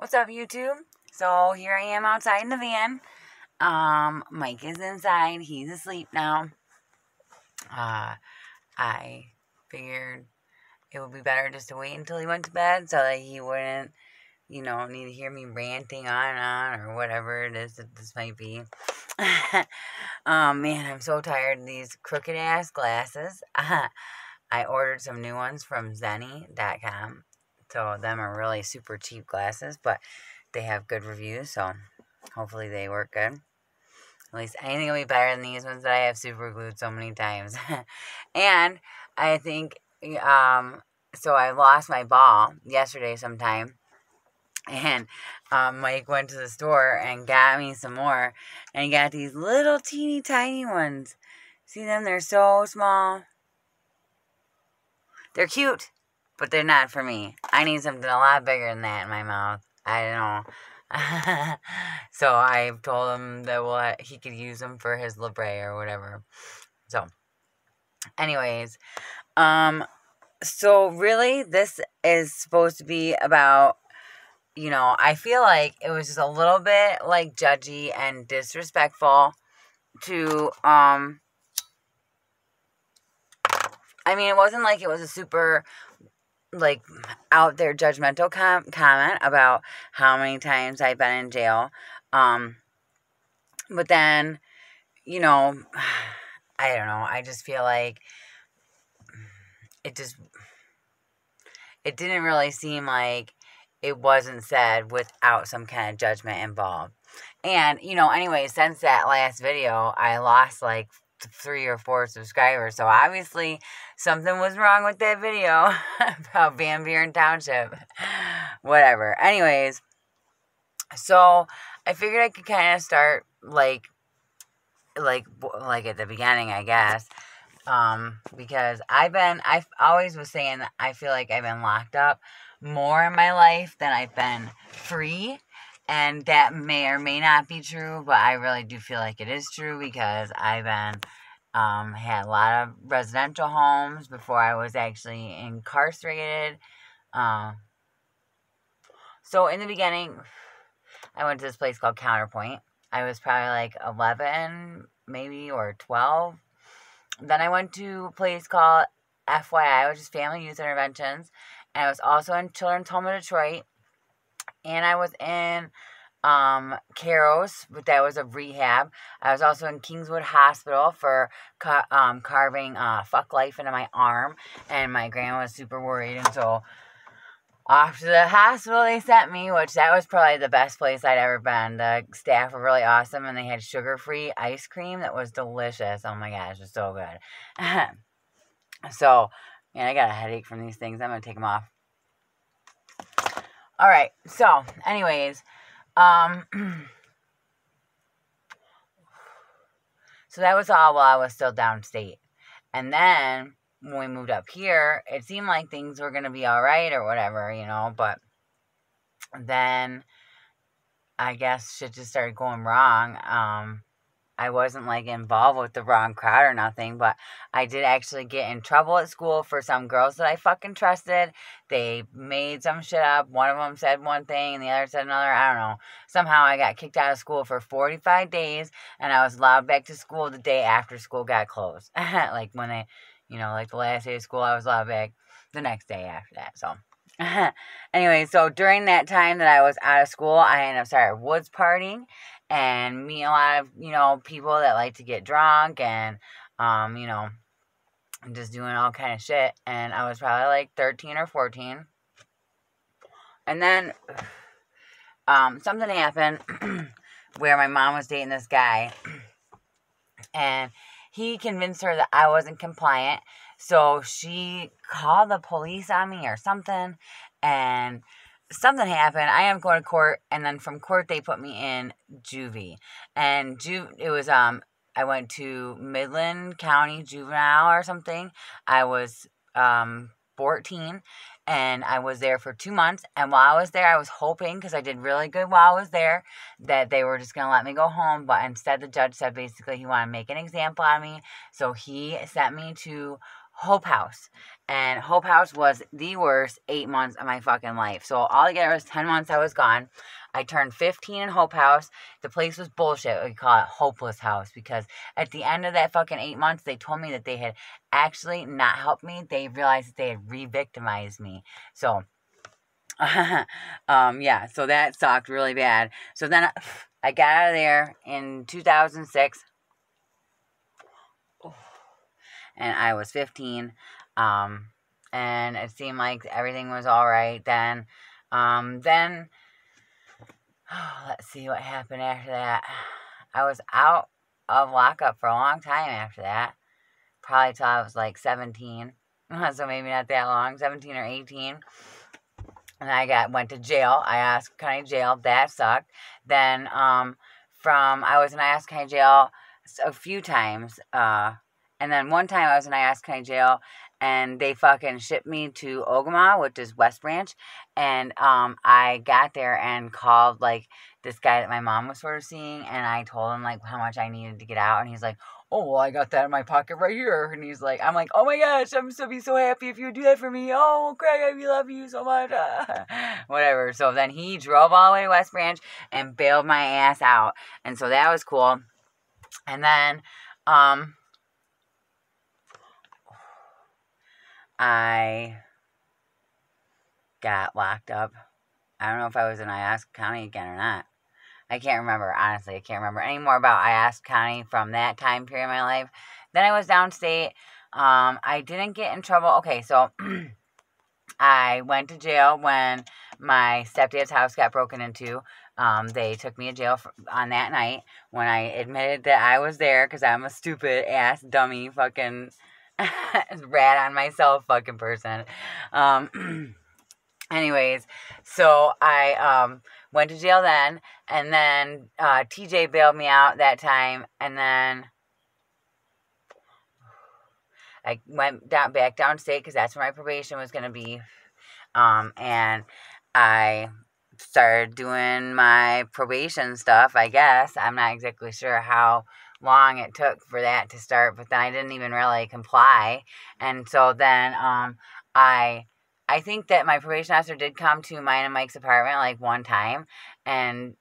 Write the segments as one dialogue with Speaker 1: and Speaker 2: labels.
Speaker 1: What's up, YouTube? So here I am outside in the van. Mike is inside. He's asleep now. I figured it would be better just to wait until he went to bed so that he wouldn't, need to hear me ranting on and on or whatever it is that this might be. Man, I'm so tired of these crooked ass glasses. I ordered some new ones from Zenny.com. So them are really super cheap glasses, but they have good reviews, so hopefully they work good. At least anything will be better than these ones that I have super glued so many times. And I think, so I lost my ball yesterday sometime. And Mike went to the store and got me some more. And he got these little teeny tiny ones. See them? They're so small. They're cute, but they're not for me. I need something a lot bigger than that in my mouth. I don't know. So I told him that he could use them for his libre or whatever. So, anyways, so really this is supposed to be about, I feel like it was just a little bit like judgy and disrespectful to, it wasn't like it was a super out there judgmental comment about how many times I've been in jail. But then, I don't know. I just feel like it didn't really seem like it wasn't said without some kind of judgment involved. And, anyway, since that last video, I lost 3 or 4 subscribers. So obviously something was wrong with that video about Van Buren Township. Whatever. Anyways, so I figured I could kind of start like at the beginning, I guess. Because I always was saying that I feel like I've been locked up more in my life than I've been free. And that may or may not be true, but I really do feel like it is true because I've been, had a lot of residential homes before I was actually incarcerated. So in the beginning, I went to this place called Counterpoint. I was probably 11, maybe, or 12. Then I went to a place called FYI, which is Family Youth Interventions. And I was also in Children's Home of Detroit. And I was in Caros, but that was a rehab. I was also in Kingswood Hospital for carving fuck life into my arm. And my grandma was super worried. And so off to the hospital they sent me, which that was probably the best place I'd ever been. The staff were really awesome, and they had sugar-free ice cream that was delicious. Oh my gosh, it was so good. So, man, I got a headache from these things. I'm going to take them off. All right, so, anyways, so that was all while I was still downstate. And then, when we moved up here, it seemed like things were going to be all right or whatever, but then I guess shit just started going wrong. I wasn't involved with the wrong crowd or nothing, but I did actually get in trouble at school for some girls that I fucking trusted. They made some shit up. One of them said one thing and the other said another. I don't know. Somehow I got kicked out of school for 45 days and I was allowed back to school the day after school got closed. When they, the last day of school, I was allowed back the next day after that. So anyway, so during that time that I was out of school, I ended up started woods partying and meeting a lot of, people that like to get drunk and, just doing all kind of shit. And I was probably 13 or 14. And then, something happened where my mom was dating this guy and he convinced her that I wasn't compliant. So she called the police on me or something. And something happened. I ended up going to court. And then from court, they put me in juvie. And it was, I went to Midland County Juvenile or something. I was 14. And I was there for 2 months. And while I was there, I was hoping, because I did really good while I was there, that they were just going to let me go home. But instead, the judge said basically he wanted to make an example out of me. So he sent me to Hope House. And Hope House was the worst 8 months of my fucking life. So altogether it was 10 months I was gone. I turned 15 in Hope House. The place was bullshit. We call it Hopeless House because at the end of that fucking 8 months, they told me that they had actually not helped me. They realized that they had re-victimized me. So, yeah, so that sucked really bad. So then I got out of there in 2006. And I was 15. And it seemed like everything was all right then. Let's see what happened after that. I was out of lockup for a long time after that. Probably till I was like 17. So maybe not that long, 17 or 18. And I went to jail, Iosco County Jail. That sucked. Then I was in Iosco County Jail a few times. And then one time I was in Iosco County Jail, and they fucking shipped me to Ogama, which is West Branch. And I got there and called, like, this guy that my mom was sort of seeing, and I told him, like, how much I needed to get out. And he's like, oh, well, I got that in my pocket right here. And he's like, I'm like, oh my gosh, I'm so happy if you would do that for me. Oh, Craig, I love you so much. Whatever. So then he drove all the way to West Branch and bailed my ass out. And so that was cool. And then, I got locked up. I don't know if I was in Iosco County again or not. I can't remember, honestly. I can't remember any more about Iosco County from that time period of my life. Then I was downstate. I didn't get in trouble. Okay, so I went to jail when my stepdad's house got broken into. They took me to jail on that night when I admitted that I was there because I'm a stupid ass dummy fucking rat on myself fucking person. Anyways, so I went to jail then, and then TJ bailed me out that time, and then I went back downstate because that's where my probation was going to be, and I started doing my probation stuff, I guess. I'm not exactly sure how long it took for that to start, but then I didn't even really comply. And so then I think that my probation officer did come to mine and Mike's apartment like one time, and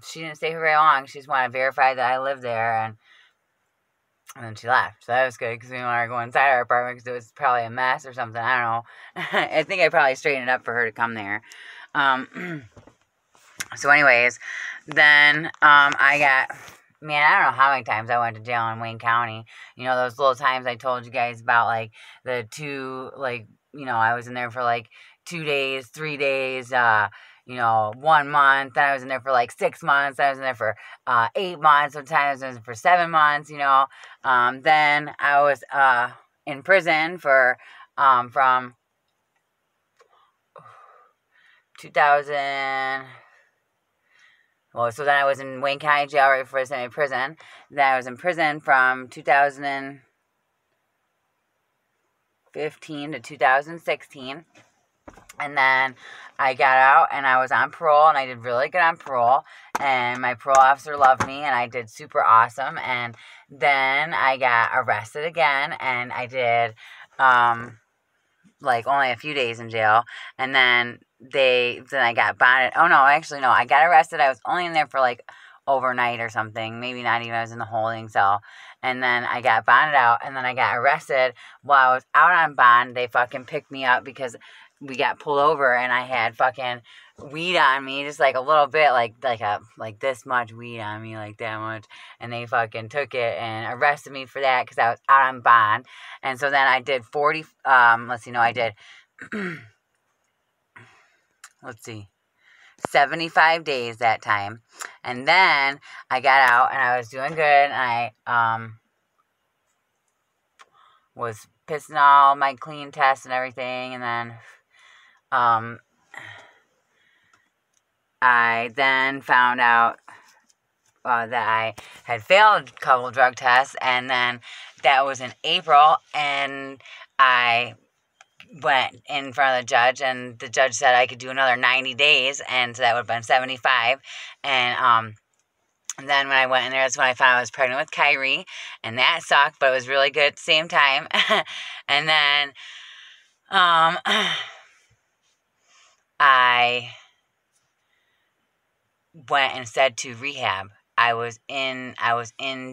Speaker 1: she didn't stay for very long. She just wanted to verify that I lived there, and then she left. So that was good because we didn't want her to go inside our apartment because it was probably a mess or something. I don't know. I think I probably straightened it up for her to come there. So anyways, then I got... Man, I don't know how many times I went to jail in Wayne County. You know, those little times I told you guys about, like, the two, like, you know, I was in there for, like, 2 days, 3 days, 1 month. Then I was in there for, like, 6 months. Then I was in there for 8 months. Sometimes I was in there for 7 months, you know. Then I was in prison for, from 2000... Well, so then I was in Wayne County Jail right before I was sent to prison. Then I was in prison from 2015 to 2016. And then I got out and I was on parole, and I did really good on parole. And my parole officer loved me, and I did super awesome. And then I got arrested again, and I did like only a few days in jail. And then I got bonded. Oh no, actually no, I got arrested. I was only in there for like overnight or something. Maybe not even. I was in the holding cell. And then I got bonded out, and then I got arrested. While I was out on bond, they fucking picked me up because we got pulled over, and I had fucking weed on me, just like a little bit, like this much weed on me, like that much. And they fucking took it and arrested me for that because I was out on bond. And so then I did 75 days that time. And then I got out, and I was doing good, and I was pissing all my clean tests and everything. And then I then found out that I had failed a couple drug tests, and then that was in April, and I went in front of the judge, and the judge said I could do another 90 days, and so that would have been 75, and And then when I went in there, that's when I found out I was pregnant with Kyrie, and that sucked, but it was really good at the same time. And then I went instead to rehab. I was in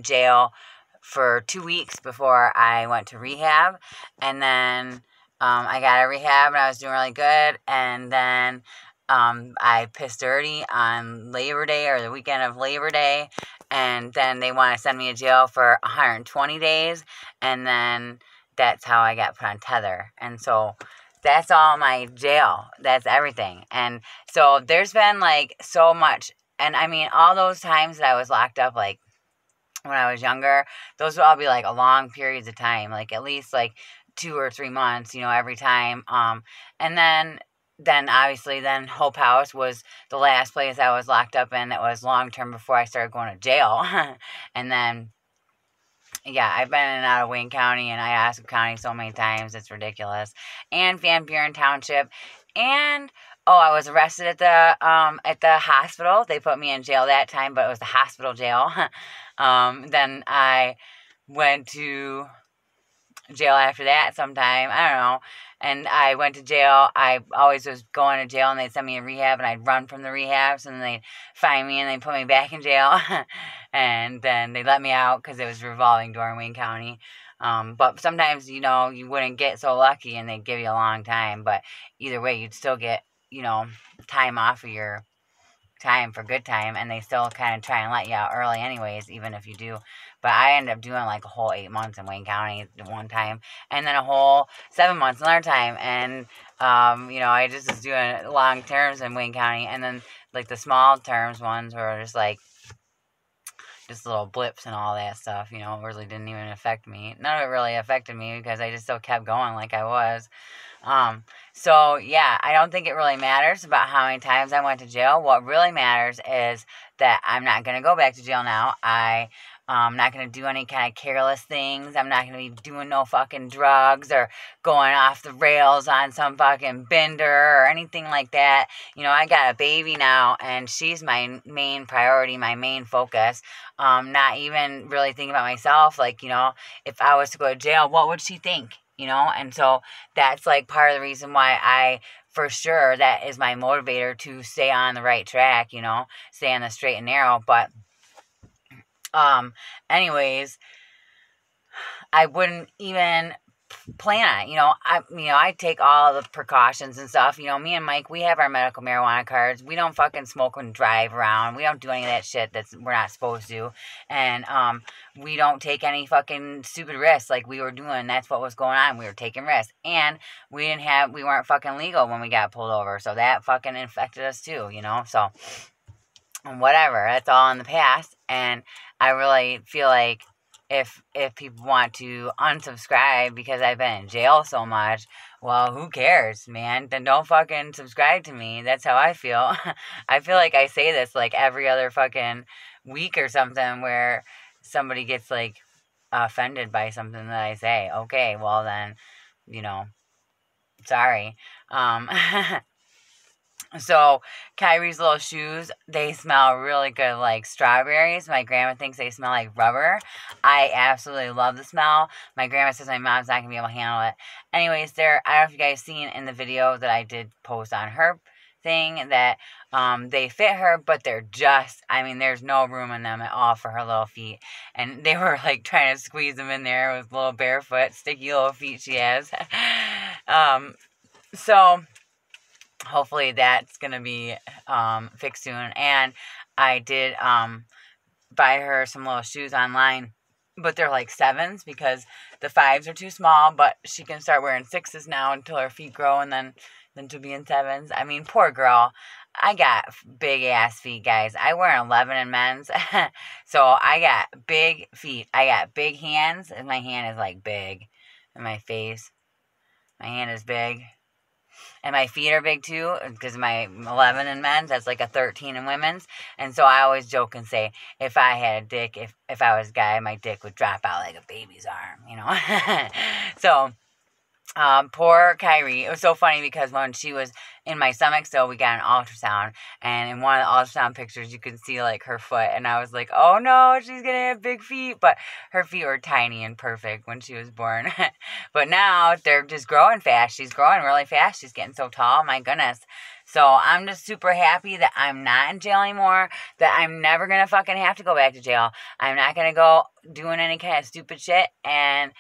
Speaker 1: jail for 2 weeks before I went to rehab, and then I got out of rehab and I was doing really good, and then I pissed dirty on Labor Day or the weekend of Labor Day, and then they want to send me to jail for 120 days, and then that's how I got put on tether, and so that's all my jail. That's everything, and so there's been like so much. And I mean, all those times that I was locked up, like when I was younger, those would all be like a long periods of time, like at least like 2 or 3 months, every time. And then obviously, then Hope House was the last place I was locked up in that was long term before I started going to jail. And then, yeah, I've been in and out of Wayne County and Iosco County so many times, it's ridiculous. And Van Buren Township, and oh, I was arrested at the hospital. They put me in jail that time, but it was the hospital jail. Then I went to jail after that sometime. I don't know. And I went to jail. I always was going to jail, and they'd send me in rehab, and I'd run from the rehabs, and then they'd find me, and they'd put me back in jail. And then they let me out because it was revolving door in Wayne County. But sometimes, you wouldn't get so lucky, and they'd give you a long time. But either way, you'd still get, time off of your time for good time, and they still kind of try and let you out early anyways, even if you do. But I ended up doing like a whole 8 months in Wayne County one time, and then a whole 7 months another time, and I just was doing long terms in Wayne County, and then like the small terms ones were just like just little blips and all that stuff, it really didn't even affect me. None of it really affected me because I just still kept going like I was. So yeah, I don't think it really matters about how many times I went to jail. What really matters is that I'm not going to go back to jail now. I'm not going to do any kind of careless things. I'm not going to be doing no fucking drugs or going off the rails on some fucking bender or anything like that. I got a baby now, and she's my main priority, my main focus. Not even really thinking about myself. Like, if I was to go to jail, what would she think? And so that's like part of the reason why for sure, that is my motivator to stay on the right track, stay on the straight and narrow. But, anyways, I wouldn't even plan on it. I take all the precautions and stuff. Me and Mike, we have our medical marijuana cards. We don't fucking smoke and drive around. We don't do any of that shit we're not supposed to. And we don't take any fucking stupid risks like we were doing. That's what was going on. We were taking risks. And we weren't fucking legal when we got pulled over. So that fucking infected us too, So whatever. That's all in the past. And I really feel like if people want to unsubscribe because I've been in jail so much, well, who cares, man? Then don't fucking subscribe to me. That's how I feel. I feel like I say this like every other fucking week or something where somebody gets like offended by something that I say. Okay, well then, sorry. So, Kyrie's little shoes, they smell really good like strawberries. My grandma thinks they smell like rubber. I absolutely love the smell. My grandma says my mom's not going to be able to handle it. Anyways, I don't know if you guys seen in the video that I did post on her thing that they fit her, but there's no room in them at all for her little feet. And they were like trying to squeeze them in there with little barefoot, sticky little feet she has. So hopefully that's going to be fixed soon. And I did buy her some little shoes online, but they're like 7s because the 5s are too small, but she can start wearing 6s now until her feet grow, and then to be in 7s. I mean, poor girl. I got big ass feet, guys. I wear an 11 in men's. So I got big feet. I got big hands, and my hand is like big. And my face. My hand is big. And my feet are big too, because my 11 in men's, that's like a 13 in women's. And so I always joke and say, if I had a dick, if I was a guy, my dick would drop out like a baby's arm, So Poor Kyrie. It was so funny because when she was in my stomach still, we got an ultrasound. And in one of the ultrasound pictures, you could see like her foot. And I was like, oh no, she's going to have big feet. But her feet were tiny and perfect when she was born. But now they're just growing fast. She's growing really fast. She's getting so tall. My goodness. So I'm just super happy that I'm not in jail anymore, that I'm never going to fucking have to go back to jail. I'm not going to go doing any kind of stupid shit. And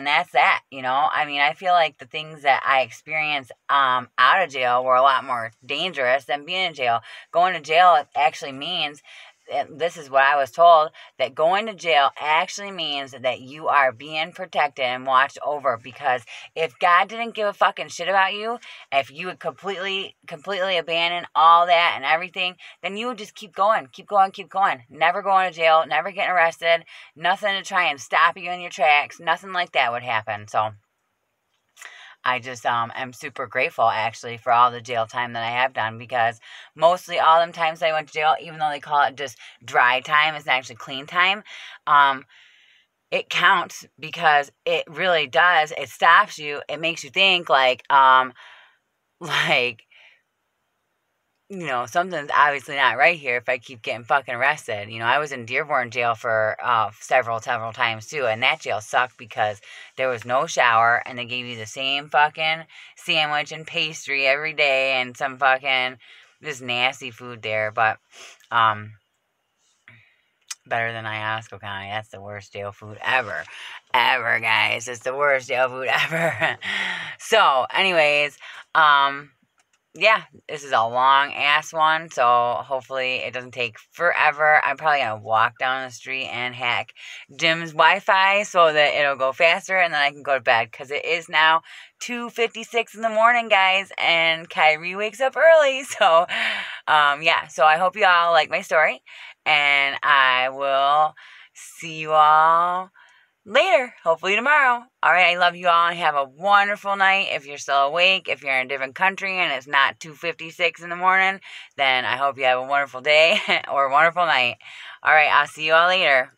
Speaker 1: that's that, you know. I mean, I feel like the things that I experienced out of jail were a lot more dangerous than being in jail. Going to jail actually means, this is what I was told, that going to jail actually means that you are being protected and watched over. Because if God didn't give a fucking shit about you, if you would completely abandon all that and everything, then you would just keep going. Never going to jail, never getting arrested, nothing to try and stop you in your tracks, nothing like that would happen. So I just am super grateful, actually, for all the jail time that I have done, because mostly all them times I went to jail, even though they call it just dry time, it's actually clean time, it counts, because it really does. It stops you. It makes you think, like, you know, something's obviously not right here if I keep getting fucking arrested. You know, I was in Dearborn jail for several times too, and that jail sucked because there was no shower, and they gave you the same fucking sandwich and pastry every day, and some fucking just nasty food there. But better than Iosco County. That's the worst jail food ever, guys. It's the worst jail food ever. So, anyways, yeah, this is a long ass one, so hopefully it doesn't take forever. I'm probably going to walk down the street and hack Jim's Wi-Fi so that it'll go faster, and then I can go to bed, because it is now 2:56 in the morning, guys, and Kyrie wakes up early. So, yeah, so I hope you all like my story, and I will see you all later, hopefully tomorrow. All right, I love you all, and have a wonderful night. If you're still awake, if you're in a different country and it's not 2:56 in the morning, then I hope you have a wonderful day or a wonderful night. All right, I'll see you all later.